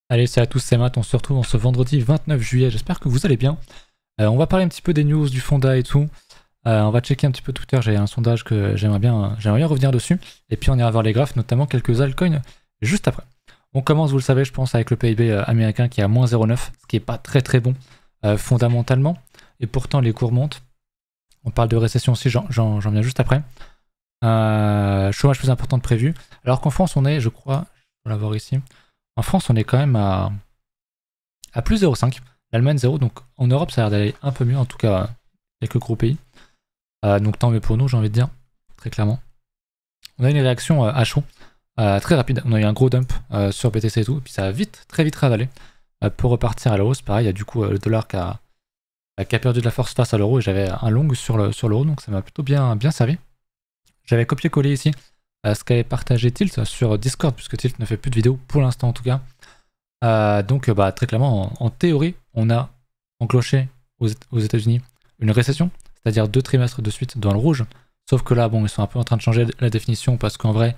Allez, salut à tous, c'est Matt, on se retrouve en ce vendredi 29 juillet, j'espère que vous allez bien. On va parler un petit peu des news, du fonda et tout. On va checker un petit peu Twitter, j'ai un sondage que j'aimerais bien revenir dessus. Et puis on ira voir les graphes, notamment quelques altcoins, juste après. On commence, vous le savez, je pense, avec le PIB américain qui est à moins 0,9, ce qui n'est pas très très bon fondamentalement. Et pourtant les cours montent. On parle de récession aussi, j'en viens juste après. Chômage plus important que prévu. Alors qu'en France on est, je crois, je vais l'avoir ici. En France, on est quand même à plus 0,5. L'Allemagne 0. Donc en Europe, ça a l'air d'aller un peu mieux, en tout cas quelques gros pays. Donc tant mieux pour nous, j'ai envie de dire, très clairement. On a une réaction à chaud, très rapide. On a eu un gros dump sur BTC et tout, et puis ça a très vite ravalé pour repartir à la hausse. Pareil, il y a du coup le dollar qui a perdu de la force face à l'euro, et j'avais un long sur l'euro, donc ça m'a plutôt bien servi. J'avais copié-collé ici ce qu'avait partagé Tilt sur Discord, puisque Tilt ne fait plus de vidéos pour l'instant en tout cas. Donc très clairement, en théorie, on a enclenché aux États-Unis une récession, c'est-à-dire 2 trimestres de suite dans le rouge. Sauf que là, bon, ils sont un peu en train de changer la définition parce qu'en vrai,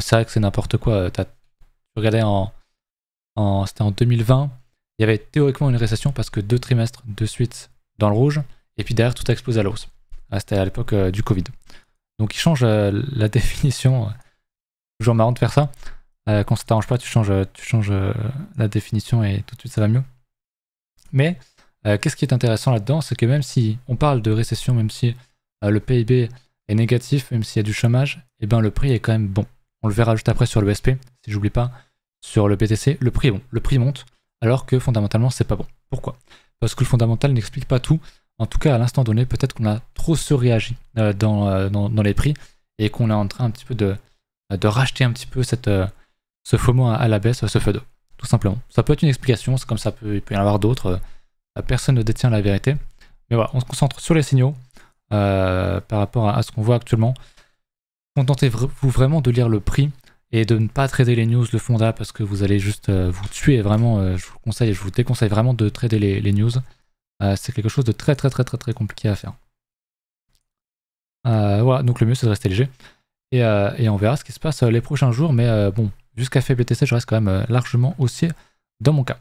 c'est vrai que c'est n'importe quoi. Tu regardais c'était en 2020, il y avait théoriquement une récession parce que 2 trimestres de suite dans le rouge, et puis derrière tout a explosé à la hausse. C'était à l'époque du Covid. Donc ils changent la définition. Toujours marrant de faire ça. Quand ça t'arrange pas, tu changes la définition et tout de suite ça va mieux. Mais qu'est-ce qui est intéressant là-dedans, c'est que même si on parle de récession, même si le PIB est négatif, même s'il y a du chômage, et ben le prix est quand même bon. On le verra juste après sur le SP, si j'oublie pas, sur le BTC, le prix est bon. Le prix monte, alors que fondamentalement c'est pas bon. Pourquoi? Parce que le fondamental n'explique pas tout. En tout cas, à l'instant donné, peut-être qu'on a trop surréagi dans les prix et qu'on est en train un petit peu de racheter un petit peu ce FOMO à la baisse, ce FUD, tout simplement. Ça peut être une explication, c'est comme ça, il peut y en avoir d'autres. Personne ne détient la vérité. Mais voilà, on se concentre sur les signaux par rapport à ce qu'on voit actuellement. Contentez-vous vraiment de lire le prix et de ne pas trader les news, le fonda, parce que vous allez juste vous tuer. Vraiment, je vous conseille et je vous déconseille vraiment de trader les news. C'est quelque chose de très compliqué à faire. Voilà, donc le mieux c'est de rester léger. Et on verra ce qui se passe les prochains jours. Mais bon, jusqu'à fait BTC, je reste quand même largement haussier dans mon cas.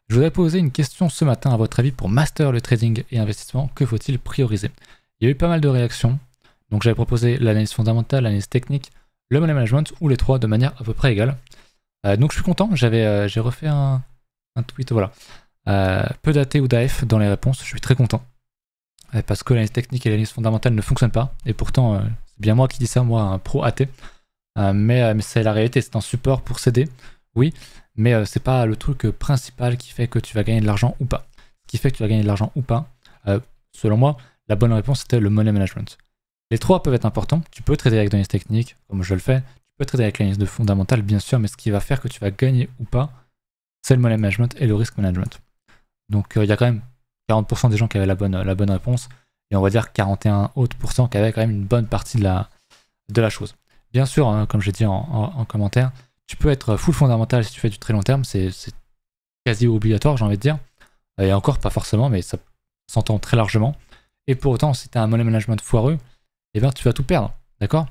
Je vous avais posé une question ce matin, à votre avis, pour master le trading et investissement, que faut-il prioriser? Il y a eu pas mal de réactions. Donc j'avais proposé l'analyse fondamentale, l'analyse technique, le money management, ou les trois de manière à peu près égale. Donc je suis content, j'ai refait un tweet, voilà. Peu d'AT ou d'AF dans les réponses, je suis très content. Parce que l'analyse technique et l'analyse fondamentale ne fonctionnent pas. Et pourtant, c'est bien moi qui dis ça, moi, un pro AT. Mais c'est la réalité, c'est un support pour s'aider, oui. Mais c'est pas le truc principal qui fait que tu vas gagner de l'argent ou pas. Ce qui fait que tu vas gagner de l'argent ou pas, selon moi, la bonne réponse c'était le money management. Les trois peuvent être importants. Tu peux trader avec l'analyse technique, comme je le fais. Tu peux trader avec l'analyse de fondamentale, bien sûr. Mais ce qui va faire que tu vas gagner ou pas, c'est le money management et le risk management. Donc il y a quand même 40% des gens qui avaient la bonne réponse, et on va dire 41 autres % qui avaient quand même une bonne partie de la chose. Bien sûr, hein, comme j'ai dit en commentaire, tu peux être full fondamental si tu fais du très long terme, c'est quasi obligatoire, j'ai envie de dire. Et encore pas forcément, mais ça s'entend très largement. Et pour autant, si tu as un money management foireux, eh ben, tu vas tout perdre, d'accord?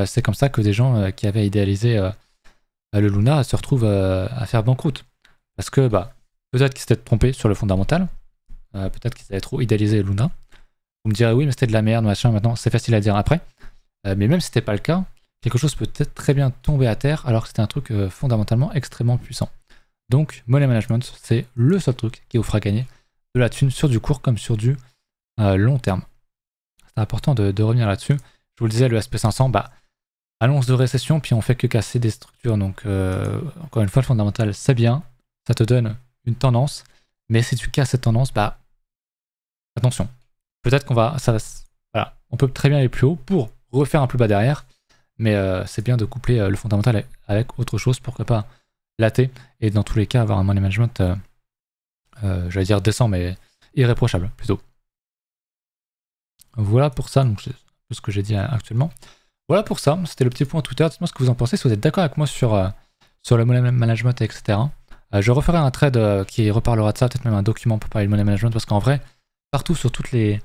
C'est comme ça que des gens qui avaient idéalisé le Luna se retrouvent à faire banqueroute. Parce que peut-être qu'ils s'étaient trompés sur le fondamental, peut-être qu'ils avaient trop idéalisé Luna. Vous me direz oui, mais c'était de la merde, machin, maintenant c'est facile à dire après. Mais même si c'était pas le cas, quelque chose peut être très bien tomber à terre alors que c'était un truc fondamentalement extrêmement puissant. Donc, money management, c'est le seul truc qui vous fera gagner de la thune sur du court comme sur du long terme. C'est important de revenir là-dessus. Je vous le disais, le SP500, annonce de récession, puis on fait que casser des structures. Donc, encore une fois, le fondamental, c'est bien. Ça te donne une tendance. Mais si tu casses cette tendance, attention. Peut-être qu'on va... voilà, on peut très bien aller plus haut pour refaire un plus bas derrière. Mais c'est bien de coupler le fondamental avec autre chose. Pourquoi pas latter. Et dans tous les cas, avoir un money management, j'allais dire décent, mais irréprochable, plutôt. Voilà pour ça, donc c'est ce que j'ai dit actuellement. Voilà pour ça, c'était le petit point Twitter. Dites-moi ce que vous en pensez, si vous êtes d'accord avec moi sur le money management, etc. Je referai un thread qui reparlera de ça, peut-être même un document pour parler de money management, parce qu'en vrai, partout sur toutes les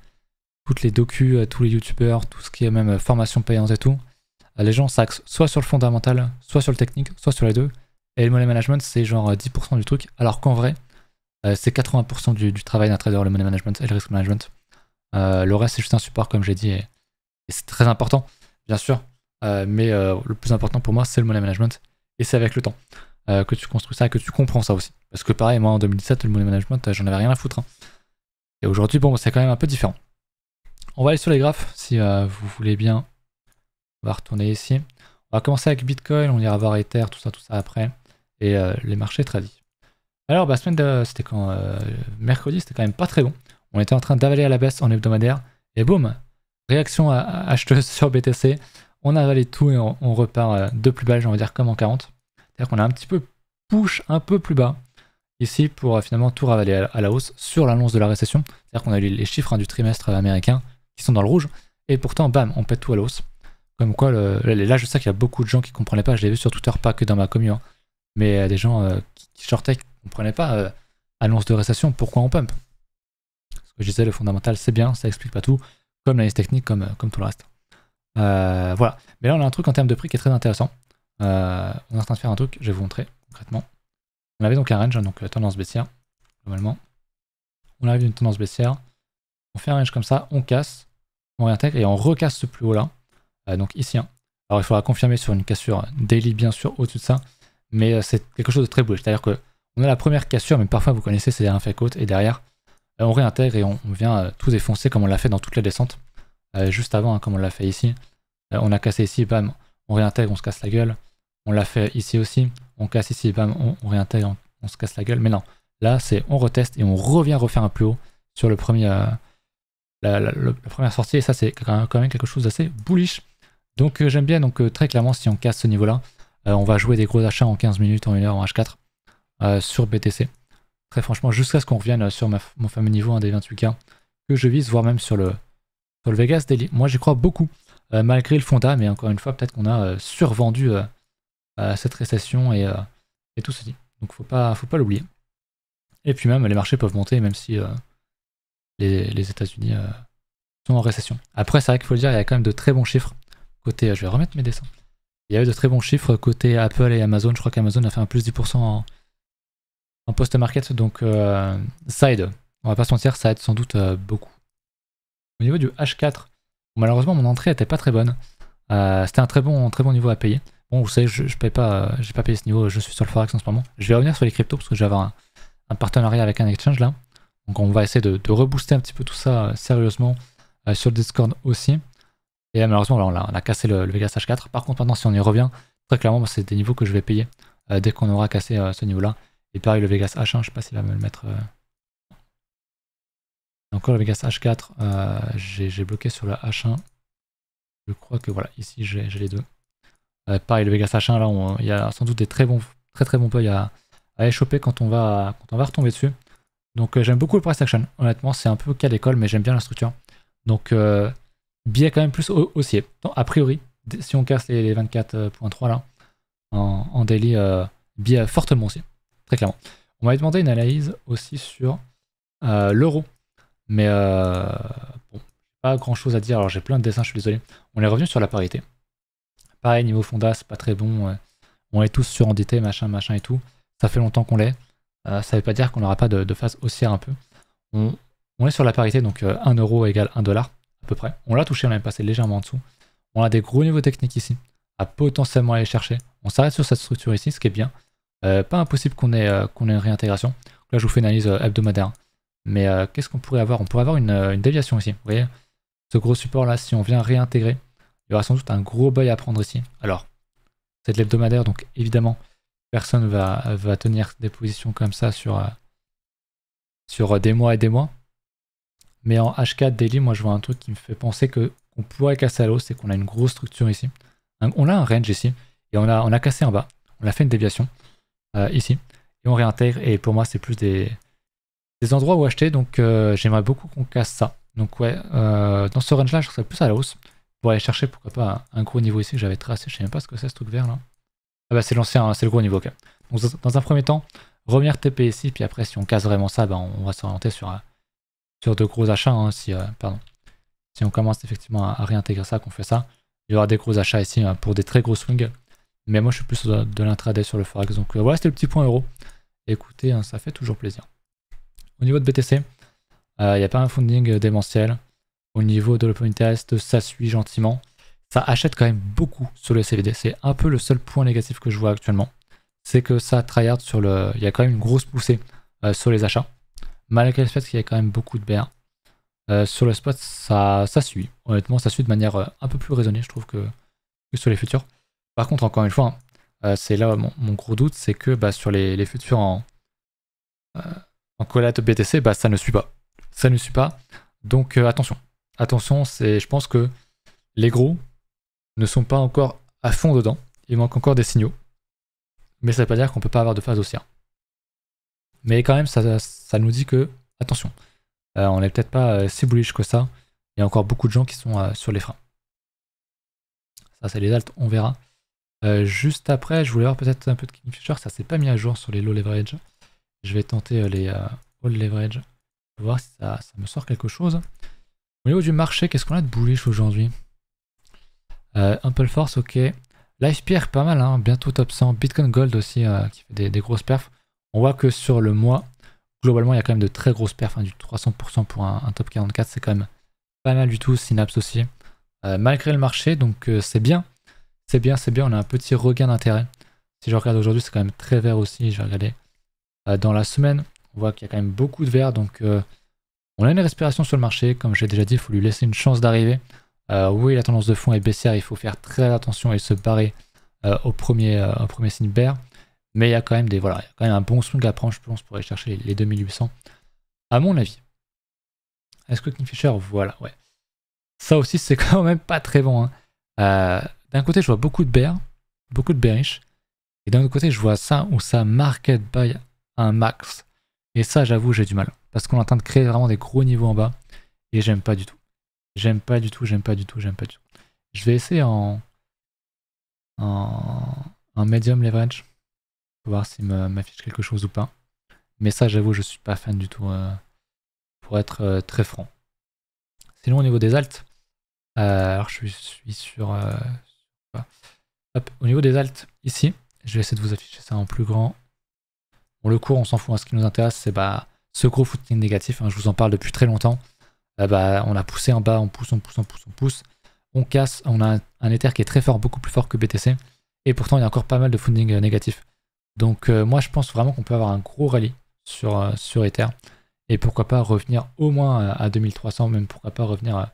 docus, tous les youtubeurs, tout ce qui est même formation payante et tout, les gens s'axent soit sur le fondamental, soit sur le technique, soit sur les deux. Et le money management, c'est genre 10% du truc, alors qu'en vrai, c'est 80% du travail d'un trader, le money management et le risk management. Le reste, c'est juste un support, comme j'ai dit, et c'est très important, bien sûr. Mais le plus important pour moi, c'est le money management. Et c'est avec le temps que tu construis ça et que tu comprends ça aussi. Parce que pareil, moi en 2017, le money management, j'en avais rien à foutre, hein. Et aujourd'hui, bon, c'est quand même un peu différent. On va aller sur les graphes, si vous voulez bien. On va retourner ici. On va commencer avec Bitcoin, on ira voir Ether, tout ça après. Et les marchés tradis. Alors, bah, c'était quand mercredi, c'était quand même pas très bon. On était en train d'avaler à la baisse en hebdomadaire. Et boum, réaction acheteuse sur BTC. On a avalé tout et on repart de plus bas, j'ai envie de dire, comme en 40. C'est-à-dire qu'on a un petit peu push un peu plus bas ici pour finalement tout ravaler à la hausse sur l'annonce de la récession. C'est-à-dire qu'on a eu les chiffres du trimestre américain qui sont dans le rouge. Et pourtant, bam, on pète tout à la hausse. Comme quoi, là, je sais qu'il y a beaucoup de gens qui comprenaient pas. Je l'ai vu sur Twitter, pas que dans ma commune, hein, mais des gens qui shortaient, qui comprenaient pas annonce de récession, pourquoi on pump. Ce que je disais, le fondamental, c'est bien, ça explique pas tout, comme l'analyse technique, comme tout le reste. Voilà. Mais là, on a un truc en termes de prix qui est très intéressant. On est en train de faire un truc, je vais vous montrer concrètement. On avait donc un range, donc tendance baissière, globalement. On arrive d'une tendance baissière, on fait un range comme ça, on casse, on réintègre et on recasse ce plus haut là. Donc ici, hein. Alors il faudra confirmer sur une cassure daily bien sûr au-dessus de ça, mais c'est quelque chose de très bullish. C'est-à-dire que on a la première cassure, mais parfois vous connaissez, c'est un fake out, et derrière on réintègre et on vient tout défoncer comme on l'a fait dans toutes les descentes. Juste avant, hein, comme on l'a fait ici. On a cassé ici, bam, on réintègre, on se casse la gueule. On l'a fait ici aussi, on casse ici, bam, on réintègre, on se casse la gueule. Mais non, là c'est on reteste et on revient refaire un plus haut sur le premier, la première sortie, et ça c'est quand même quelque chose d'assez bullish. Donc j'aime bien, donc très clairement si on casse ce niveau là, on va jouer des gros achats en 15 minutes, en 1 heure, en H4 sur BTC. Très franchement, jusqu'à ce qu'on revienne sur mon fameux niveau, des 28K que je vise, voire même sur le Vegas Daily. Moi j'y crois beaucoup, malgré le fonda, mais encore une fois peut-être qu'on a survendu cette récession et tout ceci. Donc faut pas l'oublier. Et puis même les marchés peuvent monter même si les États-Unis sont en récession. Après c'est vrai qu'il faut le dire, il y a quand même de très bons chiffres côté, je vais remettre mes dessins. Il y a eu de très bons chiffres côté Apple et Amazon. Je crois qu'Amazon a fait un plus 10% en post-market, donc ça aide. On va pas se mentir, ça aide sans doute beaucoup. Au niveau du H4, malheureusement mon entrée était pas très bonne. C'était un très bon niveau à payer. Bon, vous savez, je paye pas, j'ai pas payé ce niveau, je suis sur le Forex en ce moment. Je vais revenir sur les cryptos parce que je vais avoir un partenariat avec un exchange là. Donc on va essayer de rebooster un petit peu tout ça sérieusement sur le Discord aussi. Et malheureusement, on a cassé le Vegas H4. Par contre, maintenant, si on y revient, très clairement, c'est des niveaux que je vais payer dès qu'on aura cassé ce niveau-là. Et pareil, le Vegas H1, je sais pas s'il va me le mettre. Encore le Vegas H4, j'ai bloqué sur le H1. Je crois que voilà, ici j'ai les deux. Pareil, le Vegas H1, là, il y a sans doute des très bons bugs à échoper quand on va retomber dessus. Donc j'aime beaucoup le price action. Honnêtement, c'est un peu cas d'école, mais j'aime bien la structure. Donc billet quand même plus haussier. A priori, si on casse les 24.3 là, en daily, billet fortement haussier. Très clairement. On m'avait demandé une analyse aussi sur l'euro. Mais bon, pas grand chose à dire. Alors j'ai plein de dessins, je suis désolé. On est revenu sur la parité. Pareil, niveau fonda, c'est pas très bon. On est tous surendettés, machin et tout. Ça fait longtemps qu'on l'est. Ça veut pas dire qu'on n'aura pas de phase haussière un peu. On est sur la parité, donc 1 euro égale 1 dollar à peu près. On l'a touché, on est passé légèrement en dessous. On a des gros niveaux techniques ici à potentiellement aller chercher. On s'arrête sur cette structure ici, ce qui est bien. Pas impossible qu'on ait une réintégration. Là, je vous fais une analyse hebdomadaire. Mais qu'est-ce qu'on pourrait avoir? On pourrait avoir une déviation ici. Vous voyez, ce gros support là, si on vient réintégrer, il y aura sans doute un gros buy à prendre ici. Alors, c'est de l'hebdomadaire, donc évidemment, personne va tenir des positions comme ça sur des mois et des mois. Mais en H4 daily, moi je vois un truc qui me fait penser qu'on pourrait casser à l'eau, c'est qu'on a une grosse structure ici. On a un range ici, et on a cassé en bas. On a fait une déviation ici, et on réintègre, et pour moi c'est plus des endroits où acheter, donc j'aimerais beaucoup qu'on casse ça. Donc ouais, dans ce range là, je serais plus à la hausse, pour aller chercher pourquoi pas un gros niveau ici que j'avais tracé, je sais même pas ce que c'est ce truc vert là. Ah bah c'est l'ancien, hein, c'est le gros niveau, ok. Donc dans un premier temps, revenir TP ici, puis après si on casse vraiment ça, bah, on va s'orienter sur de gros achats, hein, si on commence effectivement à réintégrer ça, qu'on fait ça, il y aura des gros achats ici pour des très gros swings Mais moi, je suis plus de l'intraday sur le Forex. Donc voilà, c'était le petit point euro. Écoutez, hein, ça fait toujours plaisir. Au niveau de BTC, il n'y a pas un funding démentiel. Au niveau de l'open interest, ça suit gentiment. Ça achète quand même beaucoup sur le CVD. C'est un peu le seul point négatif que je vois actuellement. C'est que ça tryhard sur le... Il y a quand même une grosse poussée sur les achats. Malgré le fait qu'il y a quand même beaucoup de BR. Sur le spot, ça suit. Honnêtement, ça suit de manière un peu plus raisonnée, je trouve, que sur les futurs. Par contre, encore une fois, c'est là mon gros doute, c'est que sur les futurs en collate BTC, ça ne suit pas. Ça ne suit pas. Donc attention. Attention, je pense que les gros ne sont pas encore à fond dedans. Il manque encore des signaux. Mais ça ne veut pas dire qu'on ne peut pas avoir de phase haussière. Mais quand même, ça nous dit que, attention, on n'est peut-être pas si bullish que ça. Il y a encore beaucoup de gens qui sont sur les freins. Ça, c'est les alts, on verra. Juste après, je voulais voir peut-être un peu de Kingfisher. Ça s'est pas mis à jour sur les low leverage. Je vais tenter les all leverage. Pour voir si ça me sort quelque chose. Au niveau du marché, qu'est-ce qu'on a de bullish aujourd'hui? Ample Force, ok. LivePeer, pas mal, hein, bientôt top 100. Bitcoin Gold aussi, qui fait des grosses perfs. On voit que sur le mois, globalement, il y a quand même de très grosses perfs. Hein, du 300% pour un top 44, c'est quand même pas mal du tout. Synapse aussi. Malgré le marché, donc c'est bien. C'est bien, on a un petit regain d'intérêt. Si je regarde aujourd'hui, c'est quand même très vert aussi. Je vais regarder dans la semaine. On voit qu'il y a quand même beaucoup de vert, donc on a une respiration sur le marché. Comme j'ai déjà dit, il faut lui laisser une chance d'arriver. Oui, la tendance de fond est baissière, il faut faire très attention et se barrer au premier signe bear. Mais il y a quand même il y a quand même un bon swing à prendre, je pense, pour aller chercher les 2800. À mon avis. Est-ce que Kingfisher, voilà, ouais. Ça aussi, c'est quand même pas très bon. Hein. D'un côté, je vois beaucoup de bear, beaucoup de bearish. Et d'un autre côté, je vois ça où ça market buy un max. Et ça, j'avoue, j'ai du mal. Parce qu'on est en train de créer vraiment des gros niveaux en bas. Et j'aime pas du tout. J'aime pas du tout. Je vais essayer en medium leverage. Pour voir s'il m'affiche quelque chose ou pas. Mais ça, j'avoue, je suis pas fan du tout. Pour être très franc. Sinon, au niveau des alts. Alors, je suis sur... hop, au niveau des alts, ici. Je vais essayer de vous afficher ça en plus grand. Bon, le cours, on s'en fout. Ce qui nous intéresse, c'est ce gros footing négatif. Hein, je vous en parle depuis très longtemps. On a poussé en bas, on pousse. On casse. On a un Ether qui est très fort, beaucoup plus fort que BTC. Et pourtant, il y a encore pas mal de funding négatif. Donc, moi, je pense vraiment qu'on peut avoir un gros rallye sur Ether. Et pourquoi pas revenir au moins à 2300, même pourquoi pas revenir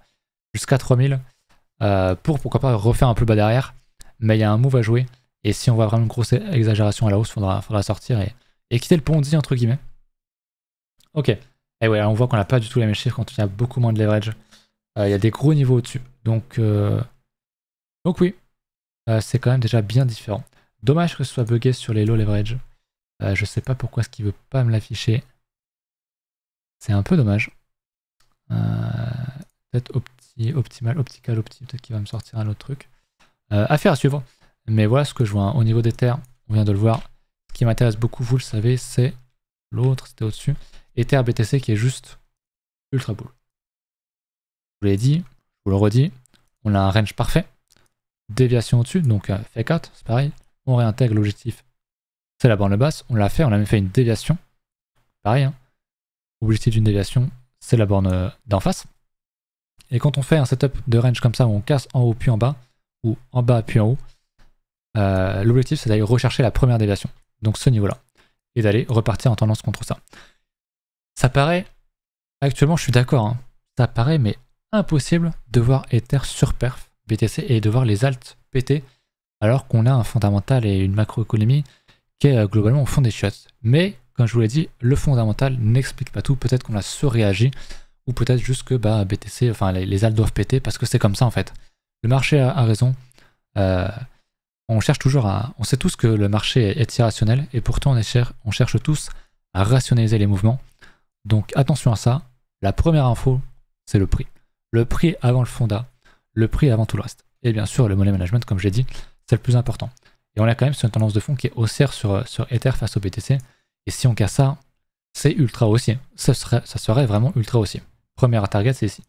jusqu'à 3000. Pourquoi pas refaire un peu bas derrière. Mais il y a un move à jouer. Et si on voit vraiment une grosse exagération à la hausse, faudra sortir et quitter le Ponzi, entre guillemets. Ok. Et ouais, on voit qu'on n'a pas du tout les mêmes chiffres quand il y a beaucoup moins de leverage. Il y a des gros niveaux au-dessus. Donc oui, c'est quand même déjà bien différent. Dommage que ce soit bugué sur les low leverage. Je sais pas pourquoi est-ce qu'il veut pas me l'afficher. C'est un peu dommage. Peut-être optical, peut-être qu'il va me sortir un autre truc. Affaire à suivre. Mais voilà ce que je vois. Hein. Au niveau des terres, on vient de le voir. Ce qui m'intéresse beaucoup, vous le savez, c'est l'autre, c'était au-dessus. Ether BTC qui est juste ultra bull. Je vous l'ai dit, je vous le redis, on a un range parfait. Déviation au-dessus, donc fake out, c'est pareil. On réintègre l'objectif, c'est la borne basse. On l'a fait, on a même fait une déviation. Pareil, hein. Objectif d'une déviation, c'est la borne d'en face. Et quand on fait un setup de range comme ça, où on casse en haut puis en bas, ou en bas puis en haut, l'objectif c'est d'aller rechercher la première déviation, donc ce niveau-là, et d'aller repartir en tendance contre ça. Ça paraît, actuellement je suis d'accord, hein, ça paraît mais impossible de voir Ether sur perf BTC et de voir les alts péter alors qu'on a un fondamental et une macroéconomie qui est globalement au fond des chiottes. Mais comme je vous l'ai dit, le fondamental n'explique pas tout, peut-être qu'on a surréagi ou peut-être juste que BTC, enfin les alts doivent péter parce que c'est comme ça en fait. Le marché a raison. On cherche toujours on sait tous que le marché est irrationnel et pourtant on cherche tous à rationaliser les mouvements. Donc attention à ça. La première info, c'est le prix. Le prix avant le fonda, le prix avant tout le reste. Et bien sûr, le money management, comme j'ai dit, c'est le plus important. Et on est quand même sur une tendance de fond qui est haussière sur Ether face au BTC. Et si on casse ça, c'est ultra haussier. Ça serait vraiment ultra haussier. Première target, c'est ici.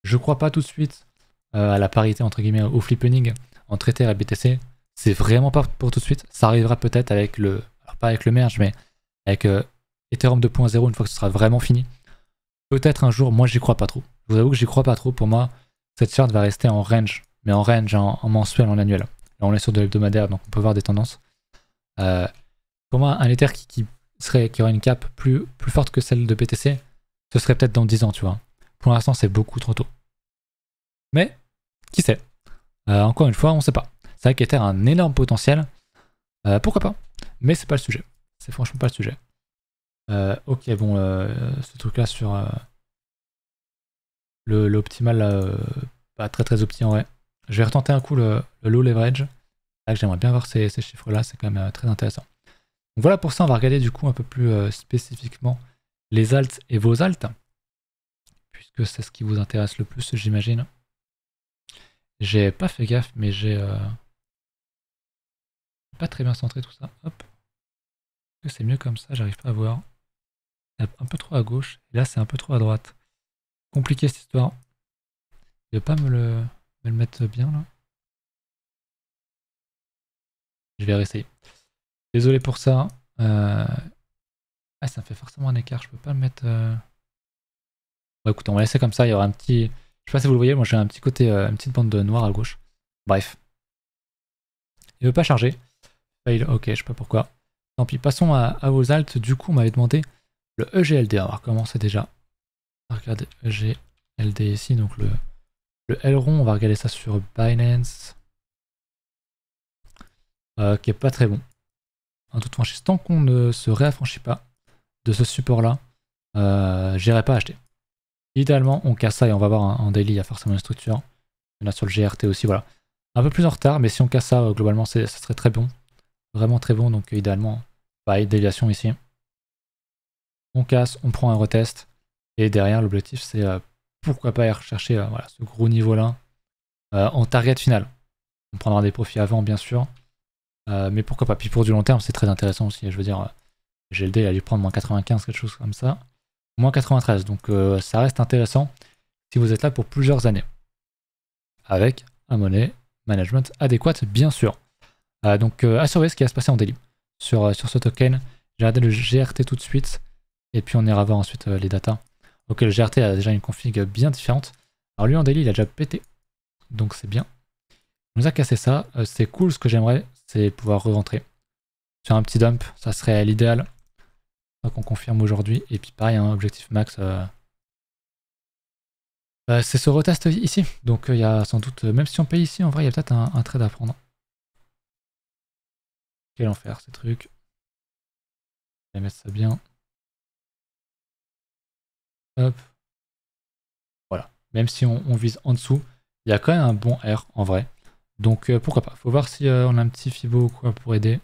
Je crois pas tout de suite à la parité entre guillemets au flippening entre Ether et BTC. c'est vraiment pas pour tout de suite. Ça arrivera peut-être avec le, alors pas avec le merge, mais avec Ethereum 2.0 une fois que ce sera vraiment fini. Peut-être un jour, moi j'y crois pas trop. Je vous avoue que j'y crois pas trop. Pour moi, cette charte va rester en range, mais en range, en mensuel, en annuel. Là on est sur de l'hebdomadaire, donc on peut voir des tendances. Pour moi, un Ether qui aurait une cap plus forte que celle de BTC, ce serait peut-être dans 10 ans, tu vois. Pour l'instant, c'est beaucoup trop tôt. Mais, qui sait? Encore une fois, on sait pas. C'est vrai qu'Ether a un énorme potentiel. Pourquoi pas? Mais c'est pas le sujet. C'est franchement pas le sujet. Ok, bon, ce truc-là sur l'optimal, pas très opti en vrai. Je vais retenter un coup le low leverage. Là que j'aimerais bien voir ces chiffres-là, c'est quand même très intéressant. Donc voilà, pour ça, on va regarder du coup un peu plus spécifiquement les alts et vos alts, puisque c'est ce qui vous intéresse le plus, j'imagine. J'ai pas fait gaffe, mais j'ai pas très bien centré tout ça. Hop. Est-ce que c'est mieux comme ça? J'arrive pas à voir. C'est un peu trop à gauche, et là c'est un peu trop à droite. Compliqué cette histoire. Il veut pas me le mettre bien là. Je vais réessayer. Désolé pour ça. Ah, ça me fait forcément un écart, je peux pas le mettre. Bon, écoute, on va laisser comme ça. Il y aura un petit. Je sais pas si vous le voyez, moi j'ai un petit côté, une petite bande de noir à gauche. Bref. Il veut pas charger. Fail, ok, je sais pas pourquoi. Tant pis, passons à vos alts. Du coup, on m'avait demandé le EGLD. On va recommencer déjà. On va regarder EGLD ici, donc le aileron, on va regarder ça sur Binance. Qui est pas très bon. En toute franchise, tant qu'on ne se réaffranchit pas de ce support-là, j'irai pas acheter. Idéalement, on casse ça et on va voir en daily, il y a forcément une structure. Il y en a sur le GRT aussi, voilà. Un peu plus en retard, mais si on casse ça, globalement, ça serait très bon. Vraiment très bon, donc idéalement, pareil, déviation ici. On casse, on prend un retest. Et derrière, l'objectif, c'est pourquoi pas aller rechercher voilà, ce gros niveau-là en target final. On prendra des profits avant, bien sûr. Mais pourquoi pas. Puis pour du long terme, c'est très intéressant aussi. Je veux dire, GLD, il a dû prendre moins 95, quelque chose comme ça. Moins 93, donc ça reste intéressant si vous êtes là pour plusieurs années. Avec un money management adéquat, bien sûr. Donc à surveiller ce qui va se passer en daily sur ce token. J'ai regardé le GRT tout de suite. Et puis on ira voir ensuite les datas. Ok, le GRT a déjà une config bien différente. Alors lui en daily, il a déjà pété. Donc c'est bien. Il nous a cassé ça. C'est cool, ce que j'aimerais, c'est pouvoir re-rentrer sur un petit dump. Ça serait l'idéal. Donc on confirme aujourd'hui. Et puis pareil, hein, objectif max. C'est ce retest ici. Donc il y a sans doute, même si on paye ici, en vrai, il y a peut-être un trade à prendre. Quel enfer ces trucs. Je vais mettre ça bien. Hop. Voilà. Même si on vise en dessous, il y a quand même un bon R en vrai. Donc pourquoi pas. Faut voir si on a un petit Fibo ou quoi pour aider.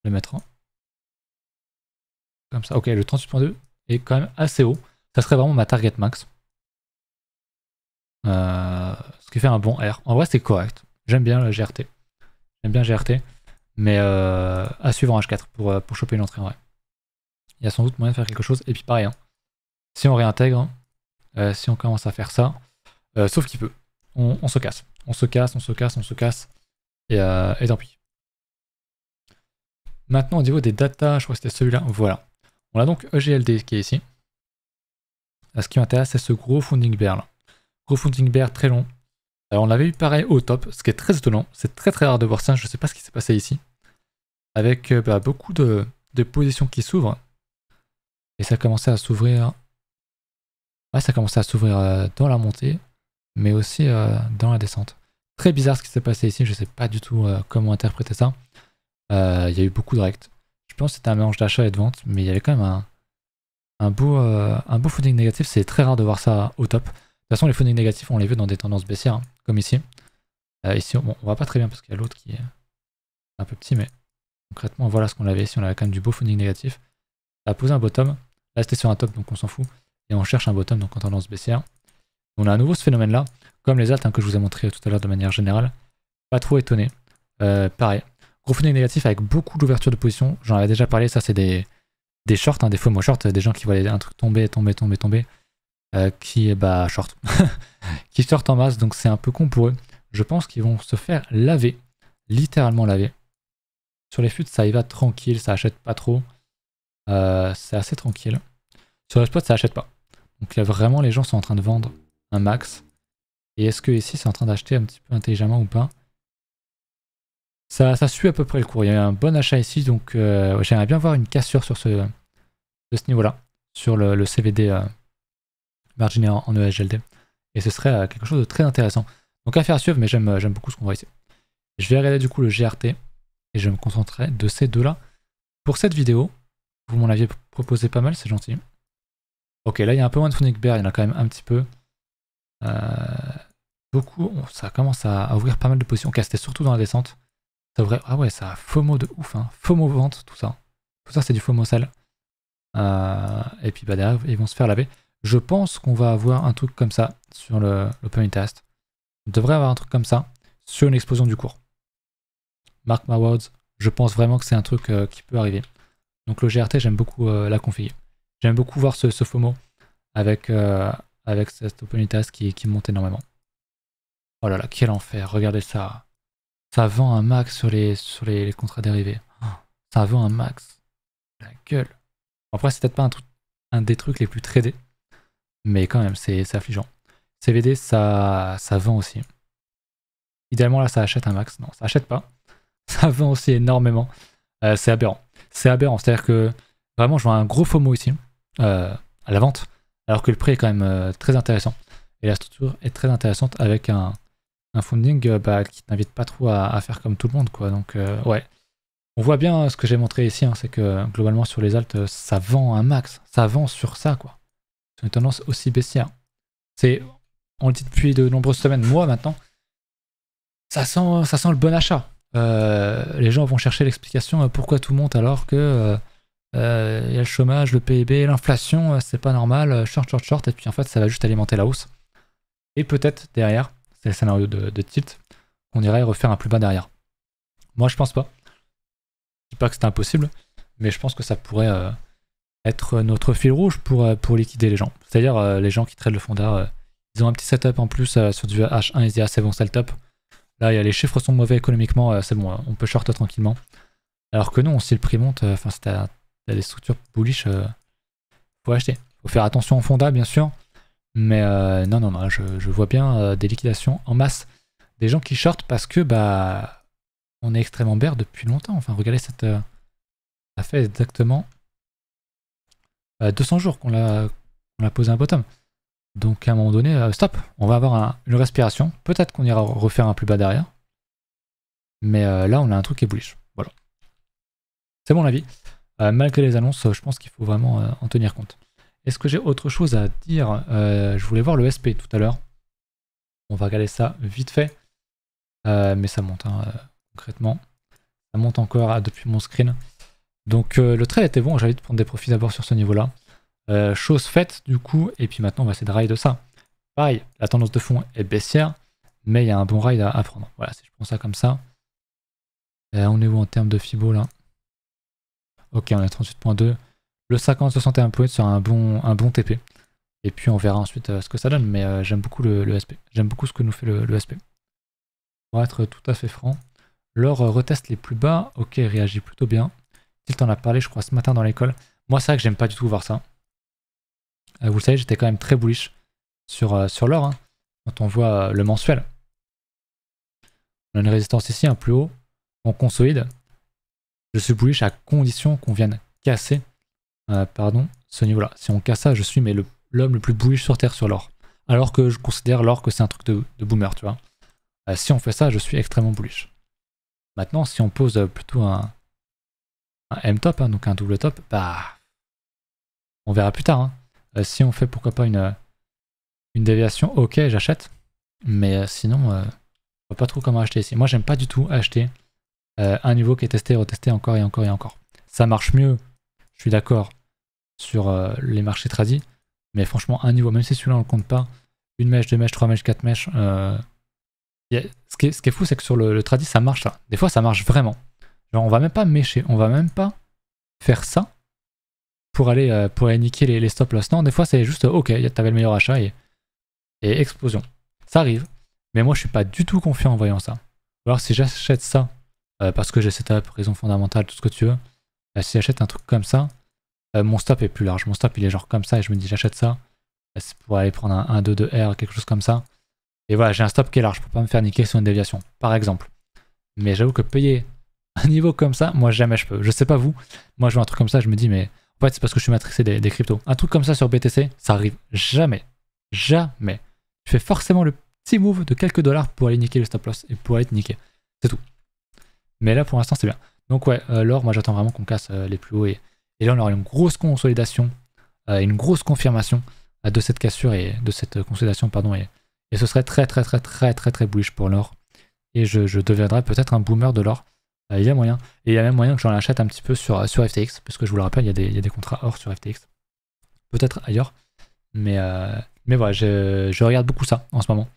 Le mettre en. Comme ça. Ok, le 38.2 est quand même assez haut. Ça serait vraiment ma target max. Ce qui fait un bon R. En vrai, c'est correct. J'aime bien le GRT. J'aime bien GRT. Mais à suivre en H4 pour choper une entrée en vrai. Il y a sans doute moyen de faire quelque chose. Et puis pareil, hein, si on réintègre, si on commence à faire ça, sauf qu'il peut. On se casse. On se casse, on se casse, on se casse. Et tant pis. Maintenant, au niveau des datas, je crois que c'était celui-là. Voilà. On a donc EGLD qui est ici. Ce qui m'intéresse, c'est ce gros founding bear là. Gros founding bear très long. Alors, on l'avait eu pareil au top, ce qui est très étonnant. C'est très rare de voir ça. Je ne sais pas ce qui s'est passé ici. Avec beaucoup de positions qui s'ouvrent. Et ça commençait à s'ouvrir. Ouais, ça commençait à s'ouvrir dans la montée, mais aussi dans la descente. Très bizarre ce qui s'est passé ici. Je ne sais pas du tout comment interpréter ça. Il y a eu beaucoup de rect. Je pense que c'était un mélange d'achat et de vente, mais il y avait quand même un beau footing négatif. C'est très rare de voir ça au top. De toute façon, les footings négatifs, on les vu dans des tendances baissières, hein, comme ici. Ici, bon, on voit pas très bien parce qu'il y a l'autre qui est un peu petit, mais concrètement, voilà ce qu'on avait ici. On avait quand même du beau footing négatif. Ça a posé un bottom. Là, c'était sur un top, donc on s'en fout. Et on cherche un bottom, donc en tendance baissière. On a à nouveau ce phénomène-là, comme les alts que je vous ai montré tout à l'heure de manière générale. Pas trop étonné. Pareil. Gros footing négatif avec beaucoup d'ouverture de position. J'en avais déjà parlé, ça c'est des shorts, hein, des FOMO shorts, des gens qui voient un truc tomber, qui short. Qui sortent en masse, donc c'est un peu con pour eux. je pense qu'ils vont se faire laver, littéralement laver. Sur les fûts, ça y va tranquille, ça achète pas trop. C'est assez tranquille. Sur le spot, ça achète pas. Donc là, vraiment, les gens sont en train de vendre un max. Et est-ce que ici, c'est en train d'acheter un petit peu intelligemment ou pas? Ça suit à peu près le cours. Il y a un bon achat ici, donc j'aimerais bien voir une cassure sur de ce niveau-là, sur le CVD marginé en ESGLD. Et ce serait quelque chose de très intéressant. Donc à faire suivre, mais j'aime beaucoup ce qu'on voit ici. Je vais regarder du coup le GRT, et je vais me concentrer de ces deux-là. Pour cette vidéo, vous m'en aviez proposé pas mal, c'est gentil. Ok, là il y a un peu moins de Phonic Bear, il y en a quand même un petit peu. Beaucoup, ça commence à ouvrir pas mal de positions. Ok, c'était surtout dans la descente. Ça ouvrait, ah ouais, ça a FOMO de ouf, hein. FOMO vente, tout ça. Tout ça c'est du FOMO sell. Et puis bah derrière, ils vont se faire laver. Je pense qu'on va avoir un truc comme ça sur l'open test. On devrait avoir un truc comme ça sur une explosion du cours. Mark my words, je pense vraiment que c'est un truc qui peut arriver. Donc le GRT, j'aime beaucoup la config. J'aime beaucoup voir ce FOMO avec cette open test qui monte énormément. Oh là là, quel enfer, regardez ça. Ça vend un max sur les contrats dérivés. Oh, ça vend un max. La gueule. Après, c'est peut-être pas un des trucs les plus tradés. Mais quand même, c'est affligeant. CVD, ça vend aussi. Idéalement, là, ça achète un max. Non, ça achète pas. Ça vend aussi énormément. C'est aberrant. C'est aberrant. C'est-à-dire que vraiment, je vois un gros FOMO ici à la vente. Alors que le prix est quand même très intéressant. Et la structure est très intéressante avec un funding qui t'invite pas trop à faire comme tout le monde, quoi. Donc, ouais. On voit bien ce que j'ai montré ici, hein, c'est que globalement sur les alts, ça vend un max. Ça vend sur ça, quoi. C'est une tendance aussi baissière. On le dit depuis de nombreuses semaines, mois maintenant, ça sent le bon achat. Les gens vont chercher l'explication pourquoi tout monte alors que y a le chômage, le PIB, l'inflation, c'est pas normal, short, et puis en fait ça va juste alimenter la hausse. Et peut-être derrière, c'est le scénario de tilt, on irait refaire un plus bas derrière. Moi je pense pas. Je dis pas que c'est impossible, mais je pense que ça pourrait être notre fil rouge pour liquider les gens. C'est-à-dire les gens qui traitent le fond d'art, ils ont un petit setup en plus sur du H1, ils se disent ah c'est bon, c'est le top. Là, les chiffres sont mauvais économiquement, c'est bon, on peut short tranquillement. Alors que non, si le prix monte, enfin, si t'as des structures bullish, faut acheter. Faut faire attention au fonda, bien sûr. Mais non, je vois bien des liquidations en masse. Des gens qui shortent parce que, bah, on est extrêmement bear depuis longtemps. Enfin, regardez cette. Ça fait exactement 200 jours qu'on a posé un bottom. Donc à un moment donné, stop, on va avoir une respiration. Peut-être qu'on ira refaire un plus bas derrière. Mais là, on a un truc qui est bullish. Voilà. C'est mon avis. Malgré les annonces, je pense qu'il faut vraiment en tenir compte. Est-ce que j'ai autre chose à dire? Je voulais voir le SP tout à l'heure. On va regarder ça vite fait. Mais ça monte, hein, concrètement. Ça monte encore depuis mon screen. Donc le trade était bon, j'allais prendre des profits d'abord sur ce niveau-là. Chose faite du coup, et puis maintenant on va essayer de ride ça. Pareil, la tendance de fond est baissière, mais il y a un bon ride à prendre. Voilà, si je prends ça comme ça. On est où en termes de Fibo là? Ok, on est à 38.2. Le 50-61 points sur un bon TP. Et puis on verra ensuite ce que ça donne, mais j'aime beaucoup le SP. J'aime beaucoup ce que nous fait le SP. Pour être tout à fait franc. L'or reteste les plus bas, ok, il réagit plutôt bien. Tilt en a parlé, je crois, ce matin dans l'école. Moi, c'est vrai que j'aime pas du tout voir ça. Vous le savez, j'étais quand même très bullish sur l'or, hein, quand on voit le mensuel. On a une résistance ici, un plus haut. On consolide. Je suis bullish à condition qu'on vienne casser ce niveau-là. Si on casse ça, je suis l'homme le plus bullish sur Terre sur l'or. Alors que je considère l'or que c'est un truc de boomer, tu vois. Si on fait ça, je suis extrêmement bullish. Maintenant, si on pose plutôt un M-top, hein, donc un double top, bah, on verra plus tard. Hein. Si on fait pourquoi pas une déviation, ok, j'achète. Mais sinon, je vois pas trop comment acheter ici. Moi, j'aime pas du tout acheter un niveau qui est testé, retesté encore et encore et encore. Ça marche mieux, je suis d'accord, sur les marchés tradis. Mais franchement, un niveau, même si celui-là on le compte pas, une mèche, deux mèches, trois mèches, quatre mèches. Ce qui est fou, c'est que sur le tradis, ça marche ça. Des fois, ça marche vraiment. Genre, on va même pas mêcher, on va même pas faire ça pour aller niquer les stop loss. Non, des fois, c'est juste ok, t'avais le meilleur achat et explosion. Ça arrive. Mais moi, je suis pas du tout confiant en voyant ça. Alors si j'achète ça, parce que j'ai setup, raison fondamentale, tout ce que tu veux, si j'achète un truc comme ça, mon stop est plus large. Mon stop, il est genre comme ça, et je me dis, j'achète ça, c'est pour aller prendre un 2 de R, quelque chose comme ça. Et voilà, j'ai un stop qui est large pour pas me faire niquer sur une déviation, par exemple. Mais j'avoue que payer un niveau comme ça, moi jamais je peux. Je sais pas vous, moi je vois un truc comme ça, je me dis, mais en fait, c'est parce que je suis matrixé des cryptos. Un truc comme ça sur BTC, ça arrive jamais. Jamais. Tu fais forcément le petit move de quelques dollars pour aller niquer le stop loss et pour aller te niquer. C'est tout. Mais là, pour l'instant, c'est bien. Donc ouais, l'or, moi j'attends vraiment qu'on casse les plus hauts. Et là, on aura une grosse consolidation, une grosse confirmation de cette cassure et de cette consolidation, pardon. Et ce serait très bullish pour l'or. Et je deviendrai peut-être un boomer de l'or. Il y a moyen. Et il y a même moyen que j'en achète un petit peu sur FTX. Parce que je vous le rappelle, il y a des contrats or sur FTX. Peut-être ailleurs. Mais voilà, je regarde beaucoup ça en ce moment.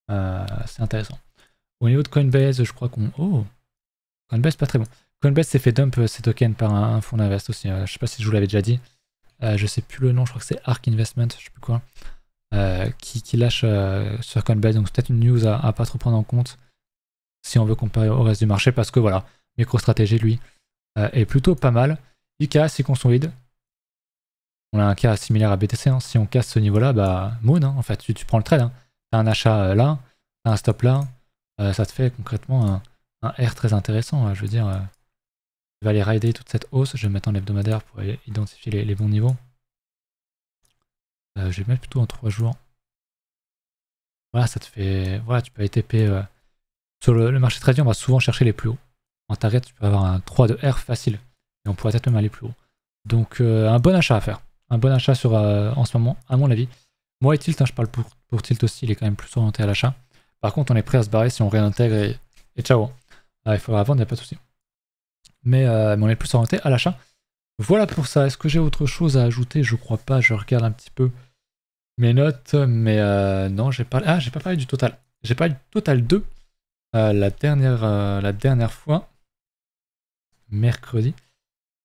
C'est intéressant. Au niveau de Coinbase, je crois qu'on... Oh, Coinbase, pas très bon. Coinbase s'est fait dump ses tokens par un fonds d'invest aussi. Je sais pas si je vous l'avais déjà dit. Je sais plus le nom, je crois que c'est Ark Investment, je sais plus quoi. Qui lâche sur Coinbase. Donc c'est peut-être une news à pas trop prendre en compte si on veut comparer au reste du marché. Parce que voilà, MicroStrategy, lui, est plutôt pas mal. IK s'y consolide. On a un cas similaire à BTC. Hein. Si on casse ce niveau-là, bah Moon, hein, en fait, tu prends le trade. Hein. T'as un achat là, t'as un stop là. Ça te fait concrètement un R très intéressant. Je veux dire, je vais aller rider toute cette hausse. Je vais mettre en hebdomadaire pour identifier les bons niveaux. Je vais mettre plutôt en 3 jours. Voilà, ça te fait. Voilà, tu peux aller TP. Sur le marché trading, on va souvent chercher les plus hauts. En target, tu peux avoir un 3 de R facile. Et on pourrait peut-être même aller plus haut. Donc, un bon achat à faire. Un bon achat en ce moment, à mon avis. Moi et Tilt, hein, je parle pour Tilt aussi, il est quand même plus orienté à l'achat. Par contre, on est prêt à se barrer si on réintègre et ciao. Il faudra vendre, il n'y a pas de souci. Mais on est plus orienté à l'achat. Voilà pour ça. Est-ce que j'ai autre chose à ajouter? Je crois pas. Je regarde un petit peu mes notes. Mais non, j'ai pas parlé du total. J'ai parlé du total 2 la dernière fois. Mercredi.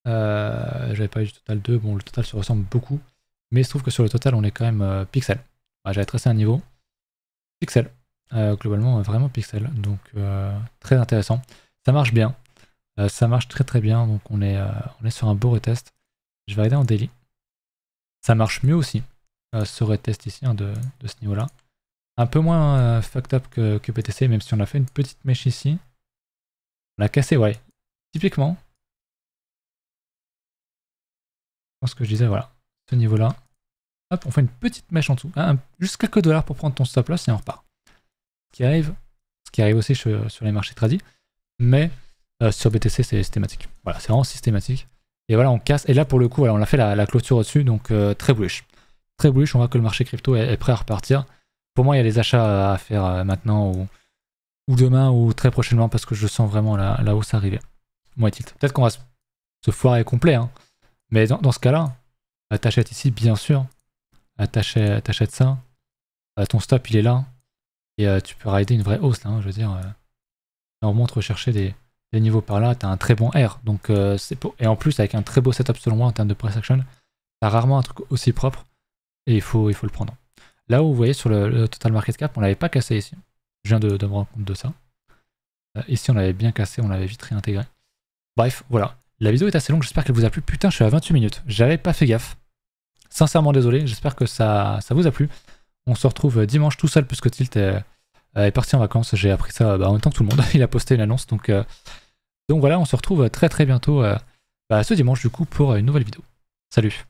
J'avais parlé du total 2. Bon, le total se ressemble beaucoup. Mais il se trouve que sur le total, on est quand même pixel. J'avais tracé un niveau. Pixel. Globalement, vraiment pixel. Donc, très intéressant. Ça marche bien. Ça marche très bien. Donc, on est sur un beau retest. Je vais regarder en daily. Ça marche mieux aussi, ce retest ici, hein, de ce niveau-là. Un peu moins fucked up que BTC, même si on a fait une petite mèche ici. On l'a cassé, ouais. Typiquement. Je pense que je disais, voilà. Ce niveau-là. Hop, on fait une petite mèche en dessous. Juste quelques dollars pour prendre ton stop loss et on repart. Ce qui arrive aussi sur les marchés tradis. Mais sur BTC, c'est systématique. Voilà, c'est vraiment systématique. Et voilà, on casse. Et là, pour le coup, voilà, on a fait la clôture au-dessus. Donc, très bullish. Très bullish. On voit que le marché crypto est prêt à repartir. Pour moi, il y a des achats à faire maintenant ou demain ou très prochainement parce que je sens vraiment la hausse arriver. Moi, tilt. Peut-être qu'on va se foirer complet. Hein. Mais dans ce cas-là, t'achètes ici, bien sûr. T'achètes ça. Ton stop, il est là. Et tu peux rider une vraie hausse, là. Hein, je veux dire, on remonte rechercher des niveaux par là. T'as un très bon R. Donc, et en plus, avec un très beau setup selon moi en termes de price action, t'as rarement un truc aussi propre. Et il faut le prendre. Là où vous voyez sur le total market cap, on l'avait pas cassé ici. Je viens de me rendre compte de ça. Ici, on l'avait bien cassé, on l'avait vite réintégré. Bref, voilà. La vidéo est assez longue, j'espère qu'elle vous a plu. Putain, je suis à 28 minutes. J'avais pas fait gaffe. Sincèrement désolé, j'espère que ça vous a plu. On se retrouve dimanche tout seul puisque Tilt est parti en vacances. J'ai appris ça en même temps que tout le monde. Il a posté une annonce. Donc voilà, on se retrouve très bientôt ce dimanche du coup pour une nouvelle vidéo. Salut!